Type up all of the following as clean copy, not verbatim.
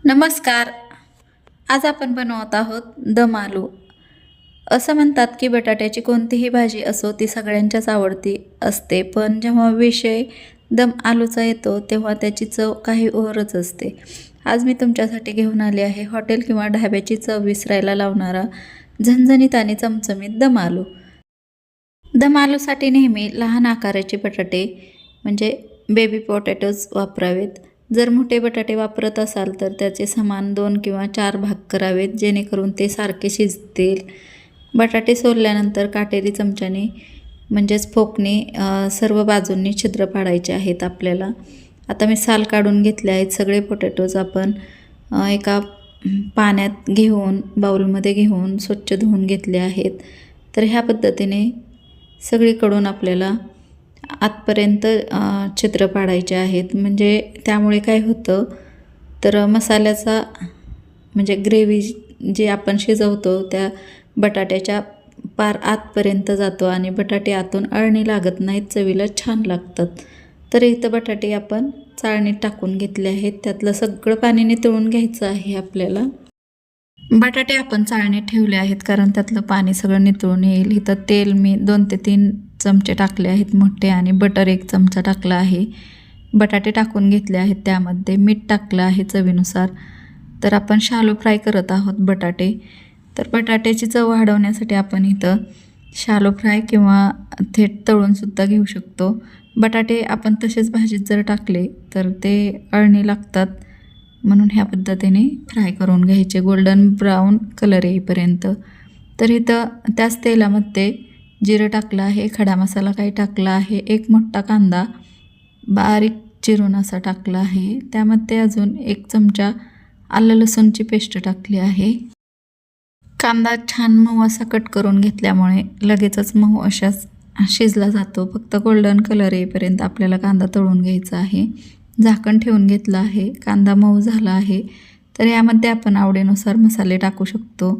नमस्कार. आज आपण बनवत आहोत दम आलू. असं म्हणतात की बटाट्याची कोणतीही भाजी असो ती सगळ्यांच्याच आवडती असते, पण जेव्हा विषय दम आलूचा येतो तेव्हा त्याची चव काही औरच असते. आज मी तुमच्यासाठी घेऊन आले आहे हॉटेल किंवा ढाब्याची चव विसरायला लावणारा झणझणीत आणि चमचमीत दम आलू. दम आलूसाठी नेहमी लहान आकाराचे बटाटे म्हणजे बेबी पोटॅटोज वापरावेत. जर मोठे बटाटे वापरत असाल तर त्याचे समान 2 किंवा 4 भाग करावेत, जेणेकरून ते सारखे शिजतील. बटाटे सोलल्यानंतर काटेरी चमच्याने म्हणजेच फोकने सर्व बाजूंनी छिद्र पाडायचे आहेत आपल्याला. आता मी साल काढून घेतले आहेत. सगळे पोटॅटोज आपण एका पाण्यात घेऊन बाउलमध्ये घेऊन स्वच्छ धुवून घेतले आहेत. तर ह्या पद्धतीने सगळीकडून आपल्याला आतपर्यंत छिद्र पाडायचे आहेत. म्हणजे त्यामुळे काय होतं तर मसाल्याचा म्हणजे ग्रेव्ही जे आपण शिजवतो त्या बटाट्याच्या पार आतपर्यंत जातो आणि बटाटे आतून अळणी लागत नाहीत, चवीला छान लागतात. तर इथं बटाटे आपण चाळणीत टाकून घेतले आहेत. त्यातलं सगळं पाणी निथळून घ्यायचं आहे आपल्याला. बटाटे आपण चाळणीत ठेवले आहेत कारण त्यातलं पाणी सगळं निथळून येईल. इथं तेल मी 2 ते 3 चमचे टाकले आहेत मोठे आणि बटर 1 चमचा टाकला आहे. बटाटे टाकून घेतले आहेत. त्यामध्ये मीठ टाकलं आहे चवीनुसार. तर आपण शालो फ्राय करत आहोत बटाटे. तर बटाट्याची चव वाढवण्यासाठी आपण इथं शालो फ्राय किंवा थेट तळूनसुद्धा घेऊ शकतो. बटाटे आपण तसेच भाजीत जर टाकले तर ते अळणी लागतात, म्हणून ह्या पद्धतीने फ्राय करून घ्यायचे गोल्डन ब्राऊन कलर येईपर्यंत. तर इथं त्याच तेलामध्ये जिरं टाकलं आहे, खडा मसाला काही टाकला आहे, 1 मोठा कांदा बारीक चिरून असा टाकला आहे. त्यामध्ये अजून 1 चमचा आलं लसूणची पेस्ट टाकली आहे. कांदा छान मऊ असा कट करून घेतल्यामुळे लगेचच मऊ अशाच शिजला जातो. फक्त गोल्डन कलर येईपर्यंत आपल्याला कांदा तळून घ्यायचा आहे. झाकण ठेवून घेतलं आहे. कांदा मऊ झाला आहे. तर यामध्ये आपण आवडीनुसार मसाले टाकू शकतो.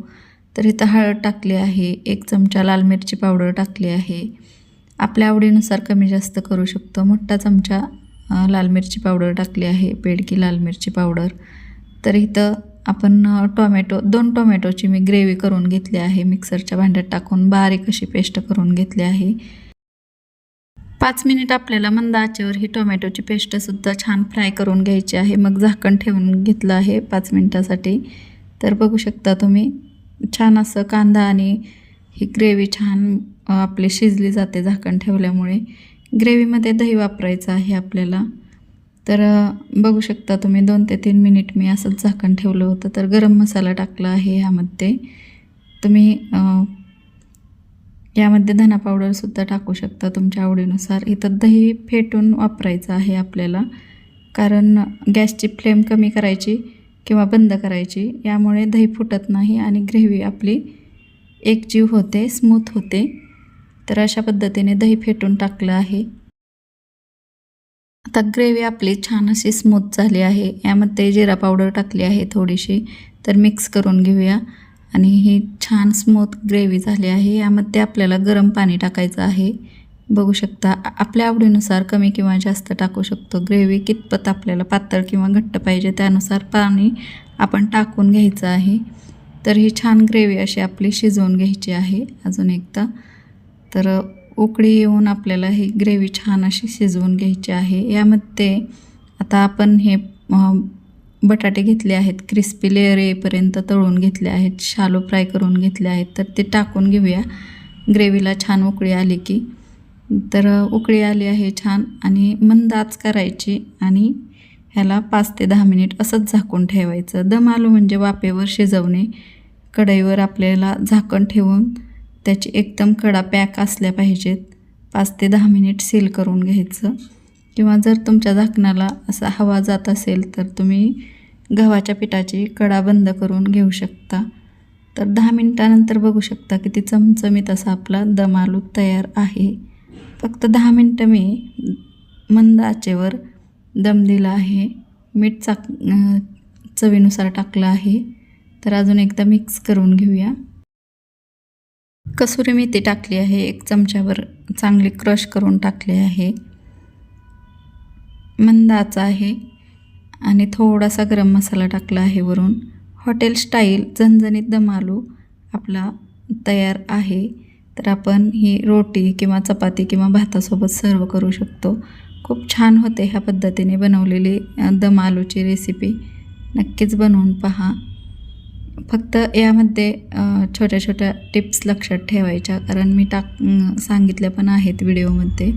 तर इथं हळद टाकली आहे, 1 चमचा लाल मिरची पावडर टाकली आहे. आपल्या आवडीनुसार कमी जास्त करू शकतो. मोठा चमचा लाल मिरची पावडर टाकली आहे, बेडकी लाल मिरची पावडर. तर इथं आपण 2 टोमॅटोची मी ग्रेव्ही करून घेतली आहे. मिक्सरच्या भांड्यात टाकून बारीक अशी पेस्ट करून घेतली आहे. 5 मिनिट आपल्याला मंद आचेवर ही टोमॅटोची पेस्टसुद्धा छान फ्राय करून घ्यायची आहे. मग झाकण ठेवून घेतलं आहे 5 मिनिटासाठी. तर बघू शकता तुम्ही छान असं कांदा आणि ही ग्रेव्ही छान आपली शिजली जाते झाकण ठेवल्यामुळे. ग्रेव्हीमध्ये दही वापरायचं आहे आपल्याला. तर बघू शकता तुम्ही 2 ते 3 मिनिट मी असंच झाकण ठेवलं होतं. तर गरम मसाला टाकला आहे ह्यामध्ये. तुम्ही यामध्ये धना पावडरसुद्धा टाकू शकता तुमच्या आवडीनुसार. इथं दही फेटून वापरायचं आहे आपल्याला, कारण गॅसची फ्लेम कमी करायची किंवा बंद करायची. यामुळे दही फुटत नाही आणि ग्रेव्ही आपली एकजीव होते, स्मूथ होते. तर अशा पद्धतीने दही फेटून टाकलं आहे. आता ग्रेव्ही आपली छान अशी स्मूथ झाली आहे. यामध्ये जिरा पावडर टाकली आहे थोडीशी. तर मिक्स करून घेऊया आणि ही छान स्मूथ ग्रेव्ही झाली आहे. यामध्ये आपल्याला गरम पाणी टाकायचं आहे. बघू शकता आपल्या आवडीनुसार कमी किंवा जास्त टाकू शकतो. ग्रेव्ही कितपत आपल्याला पातळ किंवा घट्ट पाहिजे त्यानुसार पाणी आपण टाकून घ्यायचं आहे. तर ही छान ग्रेव्ही अशी आपली शिजवून घ्यायची आहे अजून एकदा. तर उकळी येऊन आपल्याला ही ग्रेव्ही छान अशी शिजवून घ्यायची आहे. यामध्ये आता आपण हे बटाटे घेतले आहेत, क्रिस्पी लेयर येईपर्यंत तळून घेतले आहेत, शालो फ्राय करून घेतले आहेत. तर ते टाकून घेऊया. ग्रेव्हीला छान उकळी आली की. तर उकळी आली आहे छान आणि मंद आच करायची आणि ह्याला 5 ते 10 मिनिट असंच झाकून ठेवायचं. दम आलू म्हणजे वाफेवर शिजवणे. कढईवर आपल्याला झाकण ठेवून त्याची एकदम कडा पॅक असल्या पाहिजेत. 5 ते 10 मिनिट सील करून घ्यायचं. किंवा जर तुमच्या झाकणाला असा हवा जात असेल तर तुम्ही गव्हाच्या पिठाची कडा बंद करून घेऊ शकता. तर 10 मिनिटानंतर बघू शकता किती चमचमीत असा आपला दम आलू तयार आहे. फक्त 10 मिनटं मी मंद आचेवर दम दिला आहे. मीठ चवीनुसार टाकलं आहे. तर अजून एकदा मिक्स करून घेऊया. कसुरी मेथी टाकली आहे, 1 चमच्यावर चांगली क्रश करून टाकली आहे. मंद आच आहे आणि थोडासा गरम मसाला टाकला आहे वरून. हॉटेल स्टाईल झणझणीत दम आलू आपला तयार आहे. तर आपण ही रोटी किंवा चपाती किंवा भातासोबत सर्व करू शकतो. खूप छान होते ह्या पद्धतीने बनवलेली दम आलूची रेसिपी. नक्कीच बनवून पहा. फक्त यामध्ये छोट्या छोट्या टिप्स लक्षात ठेवायच्या, कारण मी सांगितल्या पण आहेत व्हिडिओमध्ये.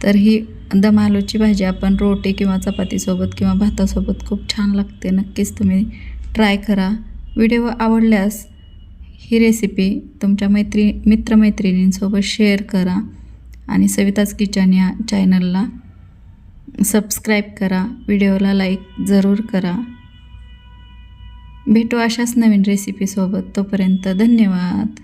तर ही दम आलूची भाजी आपण रोटी किंवा चपातीसोबत किंवा भातासोबत खूप छान लागते. नक्कीच तुम्ही ट्राय करा. व्हिडिओ आवडल्यास ही रेसिपी तुमच्या मित्रमैत्रिणींसोबत शेअर करा आणि सविताज किचन या चॅनलला सबस्क्राईब करा. व्हिडिओला लाईक जरूर करा. भेटू अशाच नवीन रेसिपीसोबत. तोपर्यंत धन्यवाद.